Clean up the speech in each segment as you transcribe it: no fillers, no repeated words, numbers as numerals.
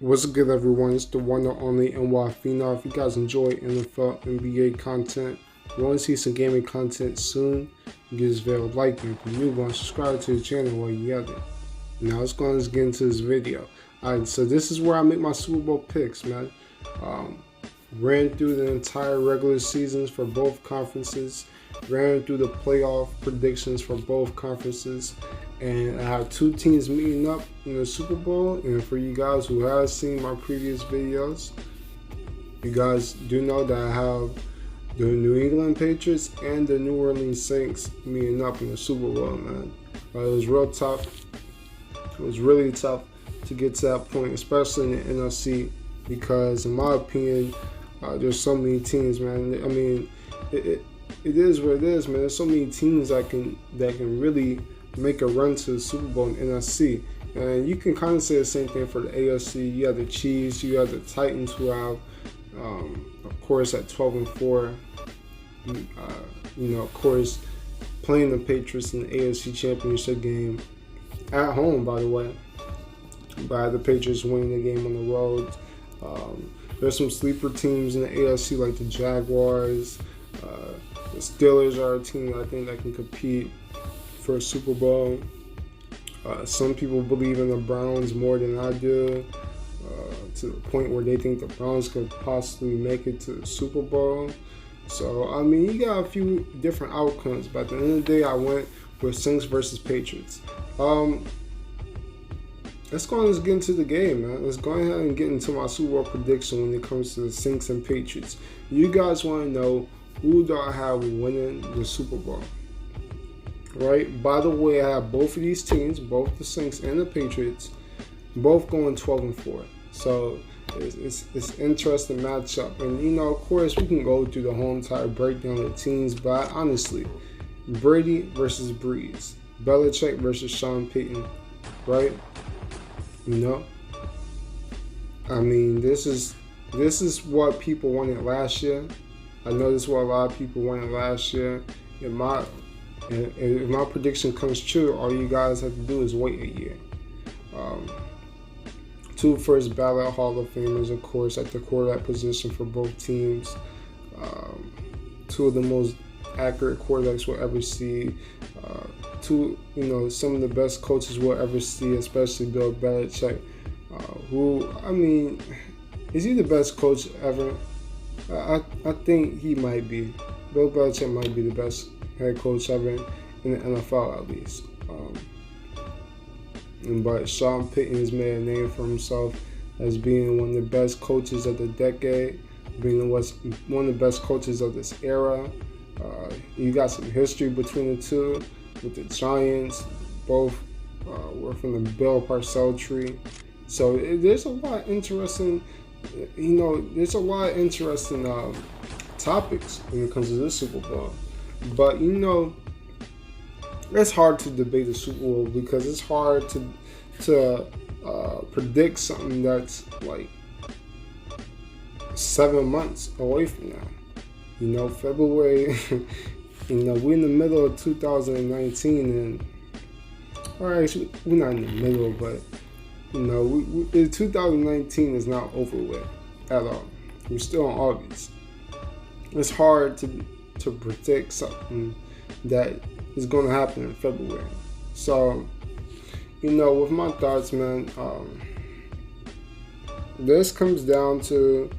What's good, everyone? It's the one and only NY Phenom. If you guys enjoy NFL, NBA content, you want to see some gaming content soon, give this video a like, and if you're new, go and subscribe to the channel while you're at it. Now let's get into this video. Alright, so this is where I make my Super Bowl picks, man. Ran through the entire regular seasons for both conferences, ran through the playoff predictions for both conferences, and I have two teams meeting up in the Super Bowl. And for you guys who have seen my previous videos, you guys do know that I have the New England Patriots and the New Orleans Saints meeting up in the Super Bowl, man. It was real tough. It was really tough to get to that point, especially in the NFC, because in my opinion, there's so many teams, man. I mean, it is what it is, man. There's so many teams that can really make a run to the Super Bowl in NFC. And you can kind of say the same thing for the AFC. You have the Chiefs, you have the Titans, who have, of course, at 12-4. Of course, playing the Patriots in the AFC Championship game at home, by the way. By the Patriots winning the game on the road. There's some sleeper teams in the AFC like the Jaguars. The Steelers are a team I think that can compete for a Super Bowl. Some people believe in the Browns more than I do, to the point where they think the Browns could possibly make it to the Super Bowl. So, I mean, you got a few different outcomes, but at the end of the day, I went with Saints versus Patriots. Let's get into the game, man. Let's go ahead and get into my Super Bowl prediction when it comes to the Saints and Patriots. You guys want to know who do I have winning the Super Bowl? Right? By the way, I have both of these teams, both the Saints and the Patriots, both going 12-4. So it's interesting matchup. And of course, we can go through the whole entire breakdown of the teams, but honestly, Brady versus Breeze, Belichick versus Sean Payton, right? I mean, this is what people wanted last year. I know this is what a lot of people wanted last year. If my prediction comes true, all you guys have to do is wait a year. Two first ballot Hall of Famers, of course, at the quarterback position for both teams. Two of the most accurate quarterbacks we'll ever see. Some of the best coaches we'll ever see, especially Bill Belichick, who, I mean, is he the best coach ever? I think he might be. Bill Belichick might be the best head coach ever in the NFL, at least. But Sean Payton has made a name for himself as being one of the best coaches of the decade, being one of the best coaches of this era. You got some history between the two with the Giants. Both were from the Bill Parcells tree. So there's a lot of interesting, there's a lot of interesting topics when it comes to this Super Bowl. But it's hard to debate the Super Bowl because it's hard to predict something that's like 7 months away from now. February, we're in the middle of 2019, and actually, we're not in the middle, but 2019 is not over with at all. We're still in August. It's hard to predict something that is going to happen in February. So, with my thoughts, man, this comes down to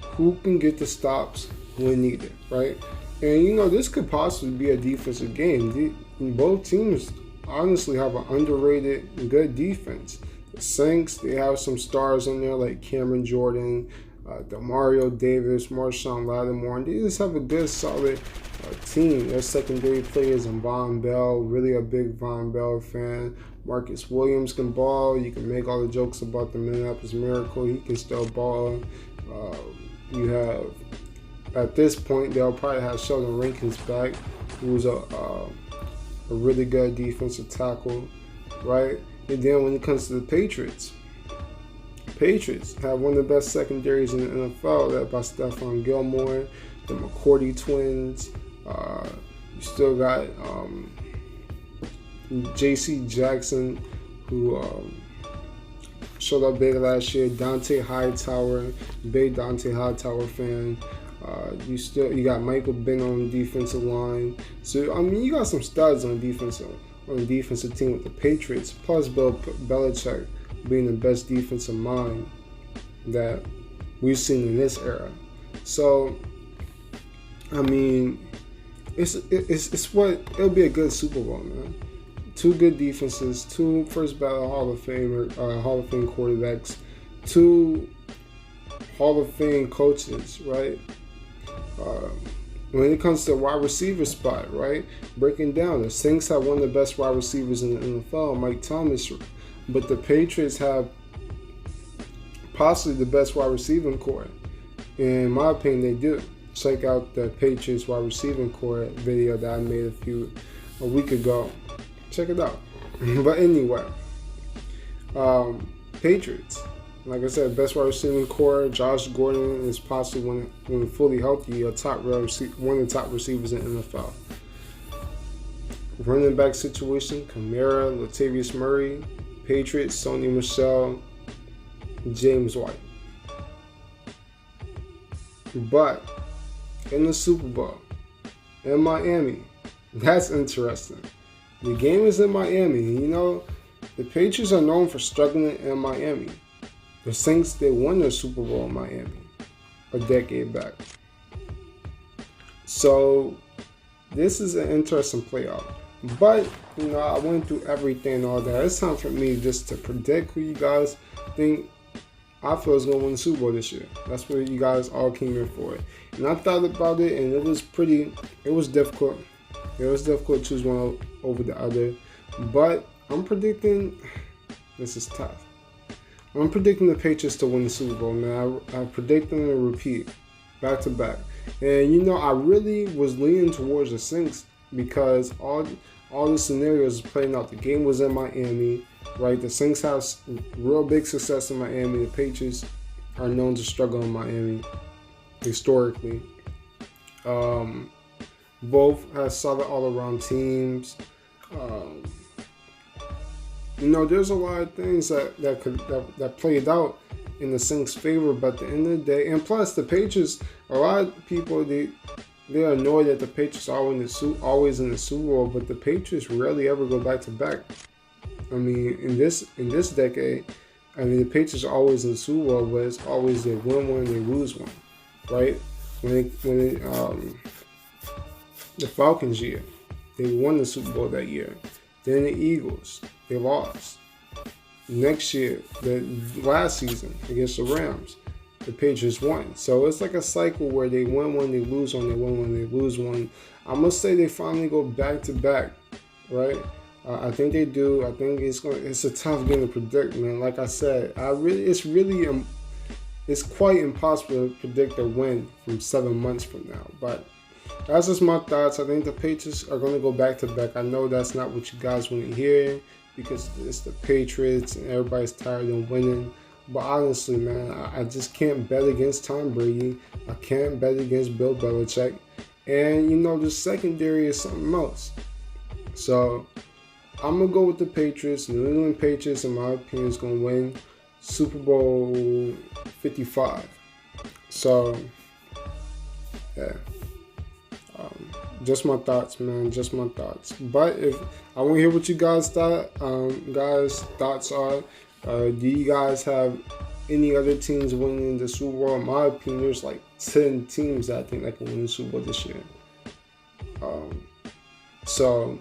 who can get the stops when needed, right? And this could possibly be a defensive game. Both teams honestly have an underrated good defense. The Saints, they have some stars in there like Cameron Jordan, Demario Davis, Marshawn Lattimore, and they just have a good, solid team. Their secondary players and Von Bell, really a big Von Bell fan. Marcus Williams can ball. You can make all the jokes about the Minneapolis Miracle. He can still ball. You have, at this point, they'll probably have Sheldon Rankins back, who's a really good defensive tackle, right? And then when it comes to the Patriots have one of the best secondaries in the NFL, led by Stephon Gilmore, the McCourty twins. You still got J.C. Jackson, who showed up big last year. Dante Hightower, big Dante Hightower fan. You got Michael Ben on the defensive line. So I mean, you got some studs on the defensive team with the Patriots. Plus Bill Belichick being the best defensive mind that we've seen in this era. So I mean, it'll be a good Super Bowl, man. Two good defenses, two first ballot Hall of Fame quarterbacks, two Hall of Fame coaches, right? When it comes to wide receiver spot, right? Breaking down, the Saints have one of the best wide receivers in the NFL, Mike Thomas, but the Patriots have possibly the best wide receiving core. In my opinion, they do. Check out the Patriots wide receiving core video that I made a week ago. Check it out. But anyway, Patriots. Like I said, best wide receiving core. Josh Gordon is possibly, when fully healthy, one of the top receivers in the NFL. Running back situation: Kamara, Latavius Murray. Patriots: Sony Michel, James White. But in the Super Bowl in Miami, that's interesting. The game is in Miami. You know, the Patriots are known for struggling in Miami. The Saints, they won their Super Bowl in Miami a decade back. So this is an interesting playoff. But, you know, I went through everything and all that. It's time for me just to predict who you guys think I feel is going to win the Super Bowl this year. That's what you guys all came here for. And I thought about it, and it was difficult. It was difficult to choose one over the other. But I'm predicting, this is tough. I'm predicting the Patriots to win the Super Bowl, man. I predict them to repeat back to back. And, you know, I really was leaning towards the Saints because all the scenarios playing out. The game was in Miami, right? The Saints have real big success in Miami. The Patriots are known to struggle in Miami historically. Both have solid all-around teams. You know, there's a lot of things that played out in the Saints' favor, but at the end of the day, and plus the Patriots, a lot of people they're annoyed that the Patriots are always in the Super Bowl, but the Patriots rarely ever go back to back. I mean, in this decade, I mean the Patriots are always in the Super Bowl, but it's always they win one, they lose one, right? When the Falcons year, they won the Super Bowl that year. Then the Eagles, they lost. Next year, the last season against the Rams, the Patriots won. So it's like a cycle where they win one, they lose one, they win one, they lose one. I must say they finally go back to back, right? I think they do. I think it's a tough game to predict, man. Like I said, it's quite impossible to predict a win from 7 months from now. But that's just my thoughts. I think the Patriots are going to go back to back. I know that's not what you guys want to hear because it's the Patriots and everybody's tired of winning. But honestly, man, I just can't bet against Tom Brady. I can't bet against Bill Belichick. And, you know, the secondary is something else. So I'm going to go with the Patriots. New England Patriots, in my opinion, is going to win Super Bowl 55. So, yeah. Just my thoughts, man. Just my thoughts. But if I want to hear what you guys thoughts are. Do you guys have any other teams winning the Super Bowl? In my opinion, there's like 10 teams that I think that can win the Super Bowl this year. So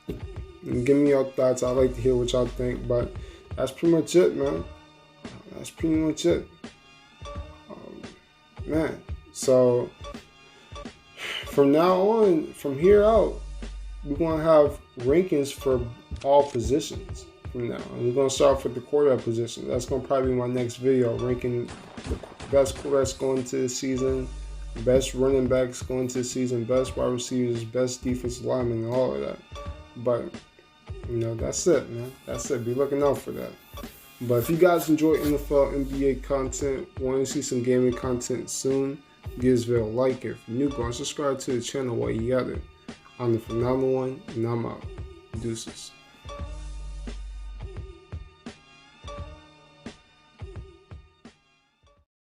give me your thoughts. I'd like to hear what y'all think. But that's pretty much it, man. That's pretty much it, man. So from now on, from here out, we're going to have rankings for all positions from now. And we're going to start with the quarterback position. That's going to probably be my next video, ranking the best quarterbacks going into the season, best running backs going into the season, best wide receivers, best defensive linemen, and all of that. But, you know, that's it, man. That's it. Be looking out for that. But if you guys enjoy NFL, NBA content, want to see some gaming content soon, give this video a like. If you're new, go and subscribe to the channel while you got it. I'm the Phenomenal One, and I'm out. Deuces.